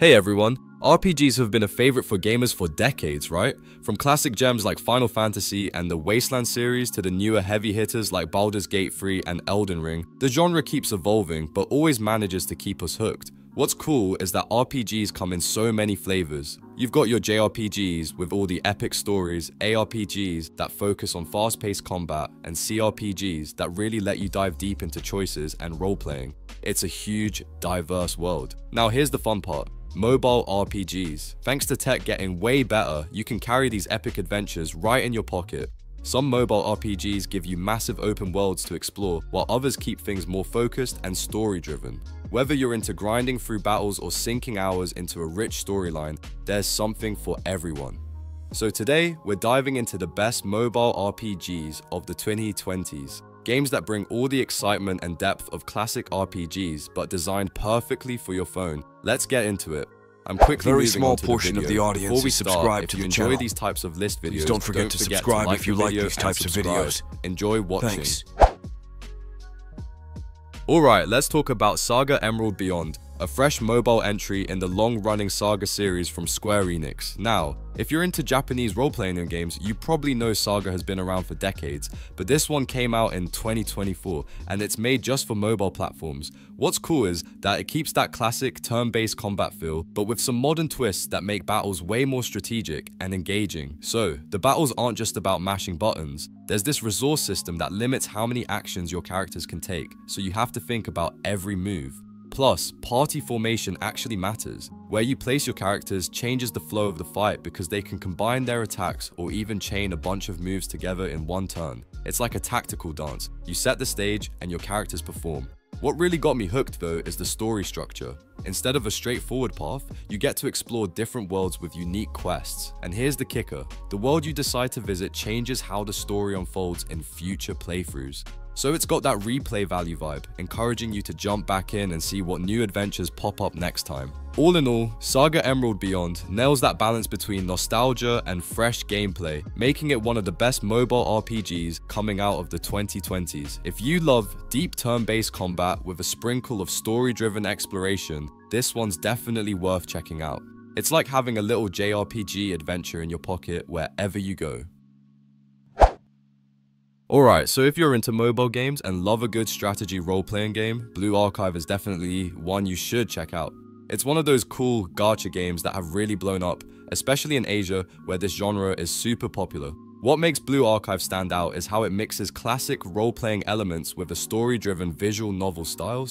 Hey everyone, RPGs have been a favorite for gamers for decades, right? From classic gems like Final Fantasy and the Wasteland series to the newer heavy hitters like Baldur's Gate 3 and Elden Ring, the genre keeps evolving but always manages to keep us hooked. What's cool is that RPGs come in so many flavors. You've got your JRPGs with all the epic stories, ARPGs that focus on fast-paced combat, and CRPGs that really let you dive deep into choices and role-playing. It's a huge, diverse world. Now here's the fun part. Mobile RPGs. Thanks to tech getting way better, you can carry these epic adventures right in your pocket. Some mobile RPGs give you massive open worlds to explore, while others keep things more focused and story-driven. Whether you're into grinding through battles or sinking hours into a rich storyline, there's something for everyone. So today, we're diving into the best mobile RPGs of the 2020s. Games that bring all the excitement and depth of classic RPGs, but designed perfectly for your phone. Let's get into it. I'm quickly Very moving small on to portion the of video. the audience Before we is start, subscribed to if you the enjoy channel. these types of list videos, Please don't forget to subscribe like if you the like video these and types of subscribe. videos. Enjoy watching. Thanks. Alright, let's talk about Saga Emerald Beyond, a fresh mobile entry in the long-running Saga series from Square Enix. Now, if you're into Japanese role-playing games, you probably know Saga has been around for decades, but this one came out in 2024, and it's made just for mobile platforms. What's cool is that it keeps that classic turn-based combat feel, but with some modern twists that make battles way more strategic and engaging. So, the battles aren't just about mashing buttons. There's this resource system that limits how many actions your characters can take, so you have to think about every move. Plus, party formation actually matters. Where you place your characters changes the flow of the fight because they can combine their attacks or even chain a bunch of moves together in one turn. It's like a tactical dance. You set the stage and your characters perform. What really got me hooked though is the story structure. Instead of a straightforward path, you get to explore different worlds with unique quests. And here's the kicker. The world you decide to visit changes how the story unfolds in future playthroughs. So it's got that replay value vibe, encouraging you to jump back in and see what new adventures pop up next time. All in all, Saga Emerald Beyond nails that balance between nostalgia and fresh gameplay, making it one of the best mobile RPGs coming out of the 2020s. If you love deep turn-based combat with a sprinkle of story-driven exploration, this one's definitely worth checking out. It's like having a little JRPG adventure in your pocket wherever you go. Alright, so if you're into mobile games and love a good strategy role-playing game, Blue Archive is definitely one you should check out. It's one of those cool gacha games that have really blown up, especially in Asia where this genre is super popular. What makes Blue Archive stand out is how it mixes classic role-playing elements with a story-driven visual novel style.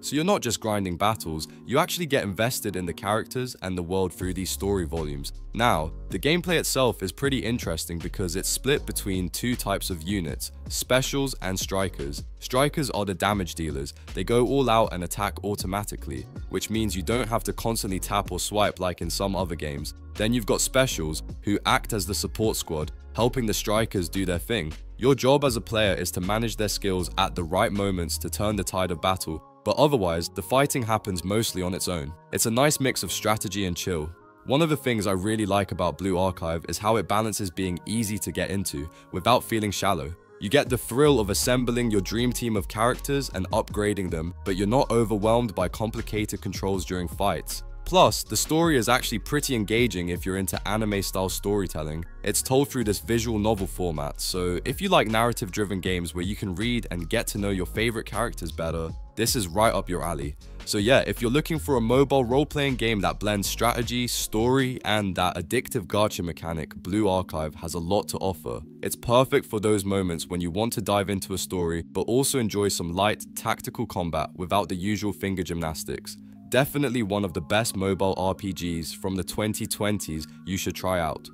So you're not just grinding battles, you actually get invested in the characters and the world through these story volumes. Now, the gameplay itself is pretty interesting because it's split between two types of units, specials and strikers. Strikers are the damage dealers. They go all out and attack automatically, which means you don't have to constantly tap or swipe like in some other games. Then you've got specials, who act as the support squad, helping the strikers do their thing. Your job as a player is to manage their skills at the right moments to turn the tide of battle, but otherwise, the fighting happens mostly on its own. It's a nice mix of strategy and chill. One of the things I really like about Blue Archive is how it balances being easy to get into without feeling shallow. You get the thrill of assembling your dream team of characters and upgrading them, but you're not overwhelmed by complicated controls during fights. Plus, the story is actually pretty engaging if you're into anime-style storytelling. It's told through this visual novel format, so if you like narrative-driven games where you can read and get to know your favorite characters better, this is right up your alley. So yeah, if you're looking for a mobile role-playing game that blends strategy, story, and that addictive gacha mechanic, Blue Archive has a lot to offer. It's perfect for those moments when you want to dive into a story, but also enjoy some light, tactical combat without the usual finger gymnastics. Definitely one of the best mobile RPGs from the 2020s you should try out.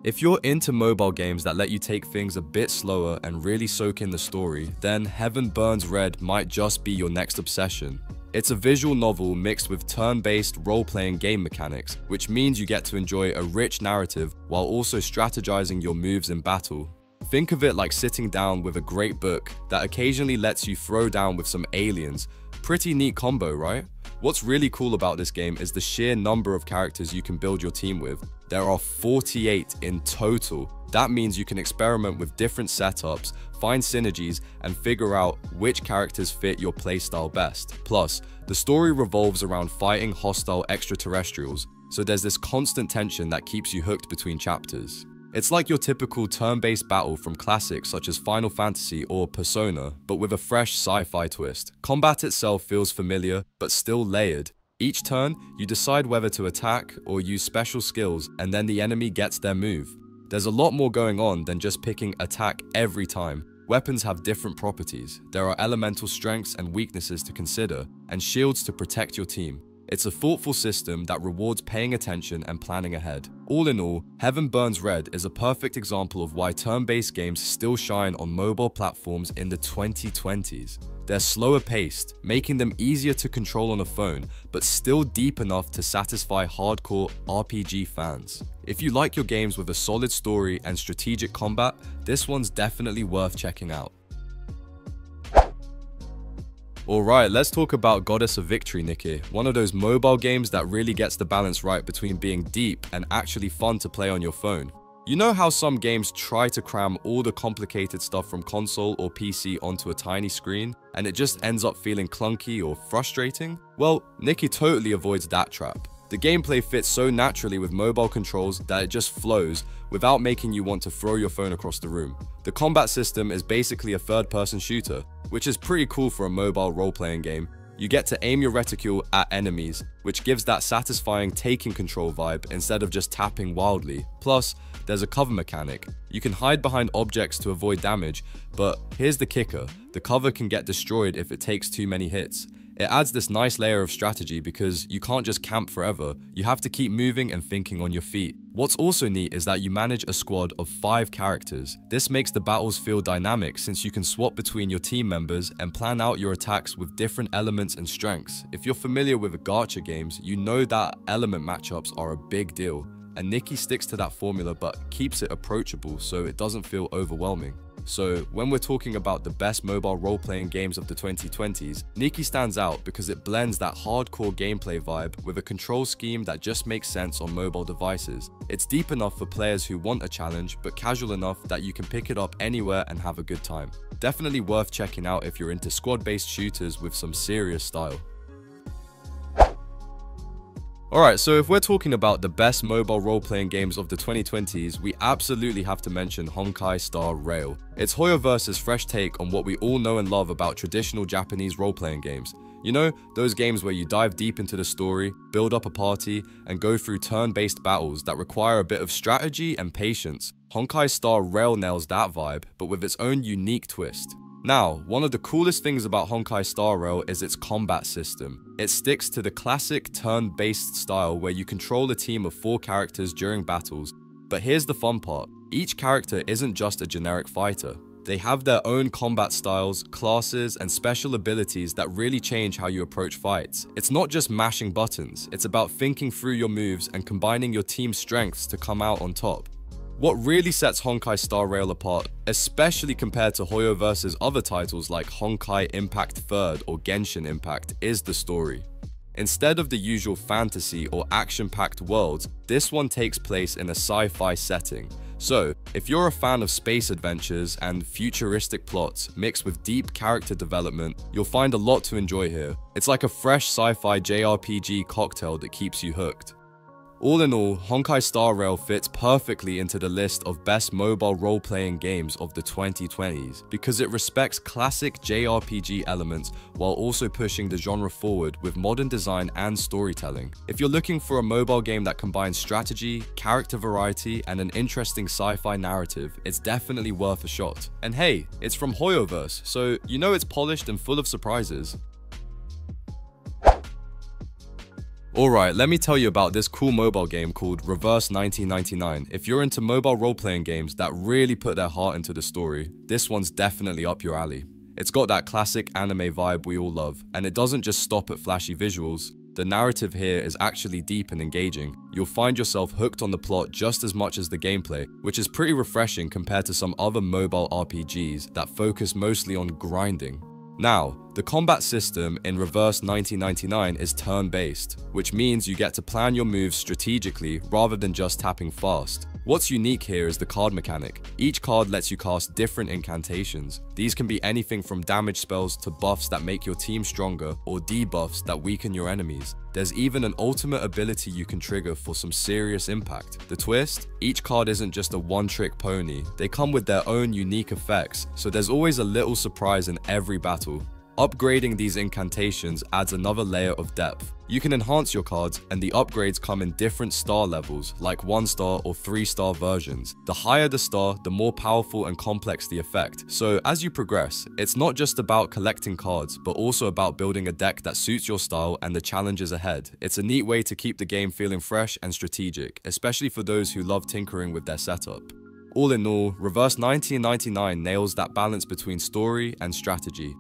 If you're into mobile games that let you take things a bit slower and really soak in the story, then Heaven Burns Red might just be your next obsession. It's a visual novel mixed with turn-based role-playing game mechanics, which means you get to enjoy a rich narrative while also strategizing your moves in battle. Think of it like sitting down with a great book that occasionally lets you throw down with some aliens. Pretty neat combo, right? What's really cool about this game is the sheer number of characters you can build your team with. There are 48 in total. That means you can experiment with different setups, find synergies, and figure out which characters fit your playstyle best. Plus, the story revolves around fighting hostile extraterrestrials, so there's this constant tension that keeps you hooked between chapters. It's like your typical turn-based battle from classics such as Final Fantasy or Persona, but with a fresh sci-fi twist. Combat itself feels familiar, but still layered. Each turn, you decide whether to attack or use special skills, and then the enemy gets their move. There's a lot more going on than just picking attack every time. Weapons have different properties, there are elemental strengths and weaknesses to consider, and shields to protect your team. It's a thoughtful system that rewards paying attention and planning ahead. All in all, Heaven Burns Red is a perfect example of why turn-based games still shine on mobile platforms in the 2020s. They're slower paced, making them easier to control on a phone, but still deep enough to satisfy hardcore RPG fans. If you like your games with a solid story and strategic combat, this one's definitely worth checking out. Alright, let's talk about Goddess of Victory, Nikki. One of those mobile games that really gets the balance right between being deep and actually fun to play on your phone. You know how some games try to cram all the complicated stuff from console or PC onto a tiny screen, and it just ends up feeling clunky or frustrating? Well, Nikki totally avoids that trap. The gameplay fits so naturally with mobile controls that it just flows without making you want to throw your phone across the room. The combat system is basically a third-person shooter, which is pretty cool for a mobile role-playing game. You get to aim your reticule at enemies, which gives that satisfying taking control vibe instead of just tapping wildly. Plus, there's a cover mechanic. You can hide behind objects to avoid damage, but here's the kicker, the cover can get destroyed if it takes too many hits. It adds this nice layer of strategy because you can't just camp forever, you have to keep moving and thinking on your feet. What's also neat is that you manage a squad of 5 characters. This makes the battles feel dynamic since you can swap between your team members and plan out your attacks with different elements and strengths. If you're familiar with gacha games, you know that element matchups are a big deal. And Nikki sticks to that formula but keeps it approachable so it doesn't feel overwhelming. So when we're talking about the best mobile role-playing games of the 2020s, Nikki stands out because it blends that hardcore gameplay vibe with a control scheme that just makes sense on mobile devices. It's deep enough for players who want a challenge, but casual enough that you can pick it up anywhere and have a good time. Definitely worth checking out if you're into squad-based shooters with some serious style. Alright, so if we're talking about the best mobile role-playing games of the 2020s, we absolutely have to mention Honkai Star Rail. It's Hoyoverse's fresh take on what we all know and love about traditional Japanese role-playing games. You know, those games where you dive deep into the story, build up a party, and go through turn-based battles that require a bit of strategy and patience. Honkai Star Rail nails that vibe, but with its own unique twist. Now, one of the coolest things about Honkai Star Rail is its combat system. It sticks to the classic turn-based style where you control a team of 4 characters during battles. But here's the fun part, each character isn't just a generic fighter. They have their own combat styles, classes, and special abilities that really change how you approach fights. It's not just mashing buttons, it's about thinking through your moves and combining your team's strengths to come out on top. What really sets Honkai Star Rail apart, especially compared to Hoyoverse's other titles like Honkai Impact 3rd or Genshin Impact, is the story. Instead of the usual fantasy or action-packed worlds, this one takes place in a sci-fi setting. So, if you're a fan of space adventures and futuristic plots mixed with deep character development, you'll find a lot to enjoy here. It's like a fresh sci-fi JRPG cocktail that keeps you hooked. All in all, Honkai Star Rail fits perfectly into the list of best mobile role-playing games of the 2020s because it respects classic JRPG elements while also pushing the genre forward with modern design and storytelling. If you're looking for a mobile game that combines strategy, character variety, and an interesting sci-fi narrative, it's definitely worth a shot. And hey, it's from Hoyoverse, so you know it's polished and full of surprises. Alright, let me tell you about this cool mobile game called Reverse 1999. If you're into mobile role-playing games that really put their heart into the story, this one's definitely up your alley. It's got that classic anime vibe we all love, and it doesn't just stop at flashy visuals. The narrative here is actually deep and engaging. You'll find yourself hooked on the plot just as much as the gameplay, which is pretty refreshing compared to some other mobile RPGs that focus mostly on grinding. Now, the The combat system in Reverse 1999 is turn-based, which means you get to plan your moves strategically rather than just tapping fast. What's unique here is the card mechanic. Each card lets you cast different incantations. These can be anything from damage spells to buffs that make your team stronger or debuffs that weaken your enemies. There's even an ultimate ability you can trigger for some serious impact. The twist? Each card isn't just a one-trick pony. They come with their own unique effects, so there's always a little surprise in every battle. Upgrading these incantations adds another layer of depth. You can enhance your cards, and the upgrades come in different star levels, like 1-star or 3-star versions. The higher the star, the more powerful and complex the effect. So as you progress, it's not just about collecting cards, but also about building a deck that suits your style and the challenges ahead. It's a neat way to keep the game feeling fresh and strategic, especially for those who love tinkering with their setup. All in all, Reverse 1999 nails that balance between story and strategy.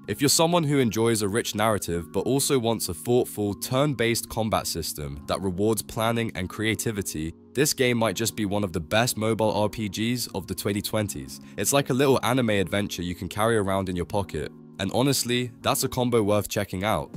If you're someone who enjoys a rich narrative but also wants a thoughtful, turn-based combat system that rewards planning and creativity, this game might just be one of the best mobile RPGs of the 2020s. It's like a little anime adventure you can carry around in your pocket. And honestly, that's a combo worth checking out.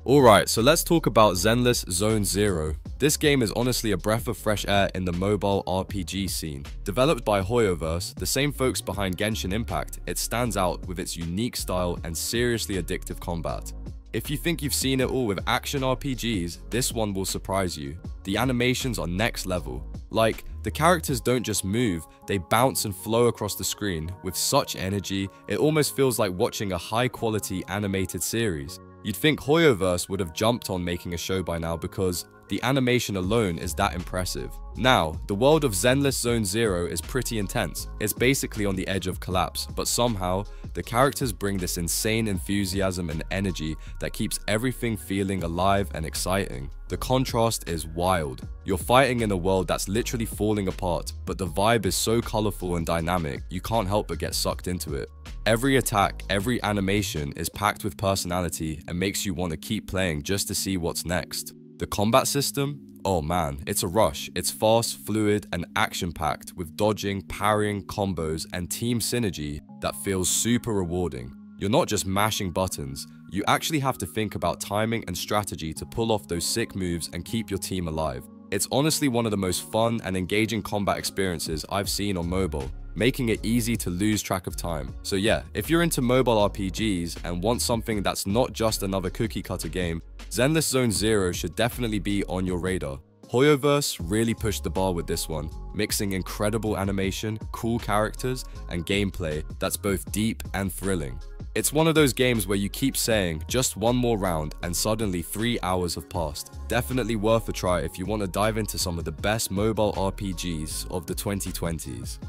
Alright, so let's talk about Zenless Zone Zero. This game is honestly a breath of fresh air in the mobile RPG scene. Developed by Hoyoverse, the same folks behind Genshin Impact, it stands out with its unique style and seriously addictive combat. If you think you've seen it all with action RPGs, this one will surprise you. The animations are next level. Like, the characters don't just move, they bounce and flow across the screen with such energy, it almost feels like watching a high-quality animated series. You'd think Hoyoverse would have jumped on making a show by now because the animation alone is that impressive. Now, the world of Zenless Zone Zero is pretty intense. It's basically on the edge of collapse, but somehow, the characters bring this insane enthusiasm and energy that keeps everything feeling alive and exciting. The contrast is wild. You're fighting in a world that's literally falling apart, but the vibe is so colorful and dynamic, you can't help but get sucked into it. Every attack, every animation is packed with personality and makes you want to keep playing just to see what's next. The combat system? Oh man, it's a rush. It's fast, fluid, and action-packed with dodging, parrying, combos, and team synergy that feels super rewarding. You're not just mashing buttons, you actually have to think about timing and strategy to pull off those sick moves and keep your team alive. It's honestly one of the most fun and engaging combat experiences I've seen on mobile, making it easy to lose track of time. So yeah, if you're into mobile RPGs and want something that's not just another cookie-cutter game, Zenless Zone Zero should definitely be on your radar. Hoyoverse really pushed the bar with this one, mixing incredible animation, cool characters, and gameplay that's both deep and thrilling. It's one of those games where you keep saying, just one more round, and suddenly 3 hours have passed. Definitely worth a try if you want to dive into some of the best mobile RPGs of the 2020s.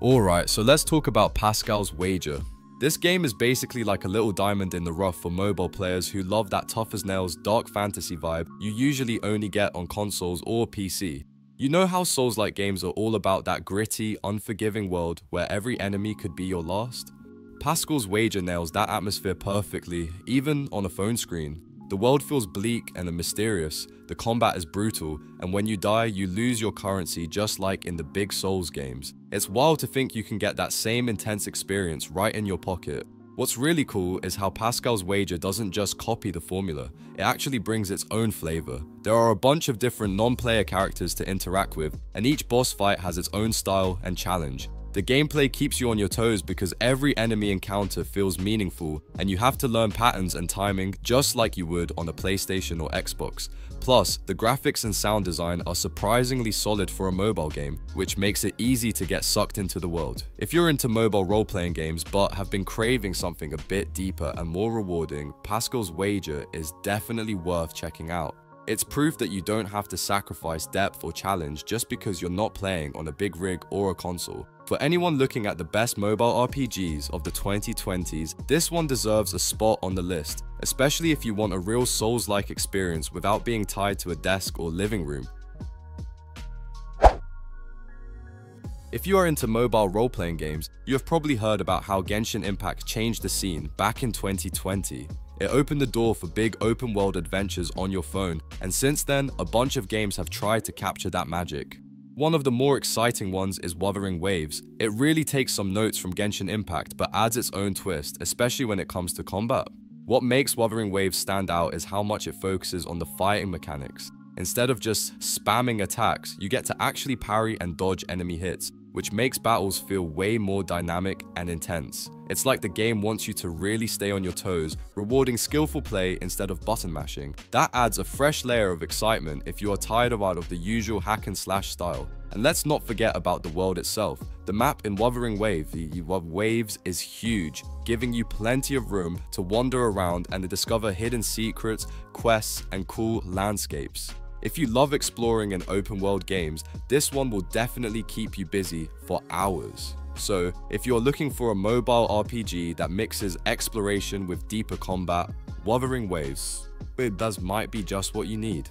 Alright, so let's talk about Pascal's Wager. This game is basically like a little diamond in the rough for mobile players who love that tough-as-nails dark fantasy vibe you usually only get on consoles or PC. You know how Souls-like games are all about that gritty, unforgiving world where every enemy could be your last? Pascal's Wager nails that atmosphere perfectly, even on a phone screen. The world feels bleak and mysterious, the combat is brutal, and when you die, you lose your currency just like in the big Souls games. It's wild to think you can get that same intense experience right in your pocket. What's really cool is how Pascal's Wager doesn't just copy the formula, it actually brings its own flavor. There are a bunch of different non-player characters to interact with, and each boss fight has its own style and challenge. The gameplay keeps you on your toes because every enemy encounter feels meaningful, and you have to learn patterns and timing just like you would on a PlayStation or Xbox. Plus, the graphics and sound design are surprisingly solid for a mobile game, which makes it easy to get sucked into the world. If you're into mobile role-playing games but have been craving something a bit deeper and more rewarding, Pascal's Wager is definitely worth checking out. It's proof that you don't have to sacrifice depth or challenge just because you're not playing on a big rig or a console. For anyone looking at the best mobile RPGs of the 2020s, this one deserves a spot on the list, especially if you want a real Souls-like experience without being tied to a desk or living room. If you are into mobile role-playing games, you have probably heard about how Genshin Impact changed the scene back in 2020. It opened the door for big open-world adventures on your phone, and since then, a bunch of games have tried to capture that magic. One of the more exciting ones is Wuthering Waves. It really takes some notes from Genshin Impact but adds its own twist, especially when it comes to combat. What makes Wuthering Waves stand out is how much it focuses on the fighting mechanics. Instead of just spamming attacks, you get to actually parry and dodge enemy hits, which makes battles feel way more dynamic and intense. It's like the game wants you to really stay on your toes, rewarding skillful play instead of button mashing. That adds a fresh layer of excitement if you are tired of the usual hack and slash style. And let's not forget about the world itself. The map in Wuthering Waves is huge, giving you plenty of room to wander around and to discover hidden secrets, quests, and cool landscapes. If you love exploring in open world games, this one will definitely keep you busy for hours. So, if you're looking for a mobile RPG that mixes exploration with deeper combat, Wuthering Waves, might be just what you need.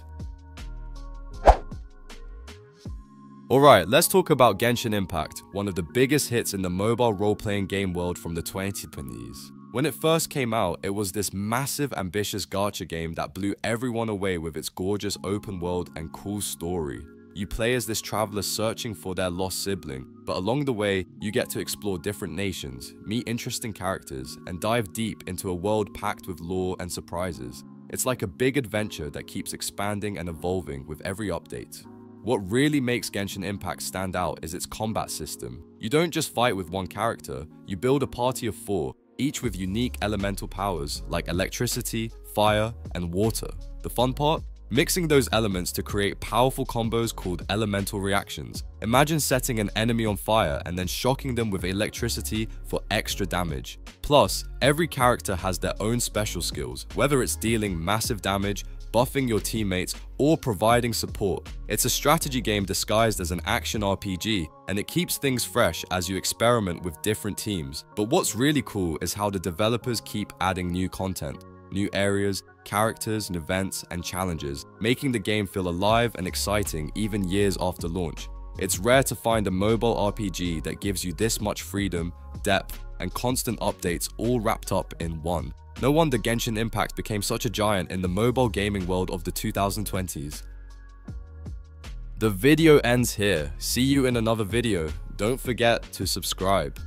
Alright, let's talk about Genshin Impact, one of the biggest hits in the mobile role-playing game world from the 2020s. When it first came out, it was this massive, ambitious gacha game that blew everyone away with its gorgeous open world and cool story. You play as this traveler searching for their lost sibling, but along the way, you get to explore different nations, meet interesting characters, and dive deep into a world packed with lore and surprises. It's like a big adventure that keeps expanding and evolving with every update. What really makes Genshin Impact stand out is its combat system. You don't just fight with one character, you build a party of 4, each with unique elemental powers like electricity, fire, and water. The fun part? Mixing those elements to create powerful combos called elemental reactions. Imagine setting an enemy on fire and then shocking them with electricity for extra damage. Plus, every character has their own special skills, whether it's dealing massive damage, buffing your teammates, or providing support. It's a strategy game disguised as an action RPG, and it keeps things fresh as you experiment with different teams. But what's really cool is how the developers keep adding new content, new areas, characters, and events, and challenges, making the game feel alive and exciting even years after launch. It's rare to find a mobile RPG that gives you this much freedom, depth, and constant updates all wrapped up in one. No wonder Genshin Impact became such a giant in the mobile gaming world of the 2020s. The video ends here. See you in another video. Don't forget to subscribe.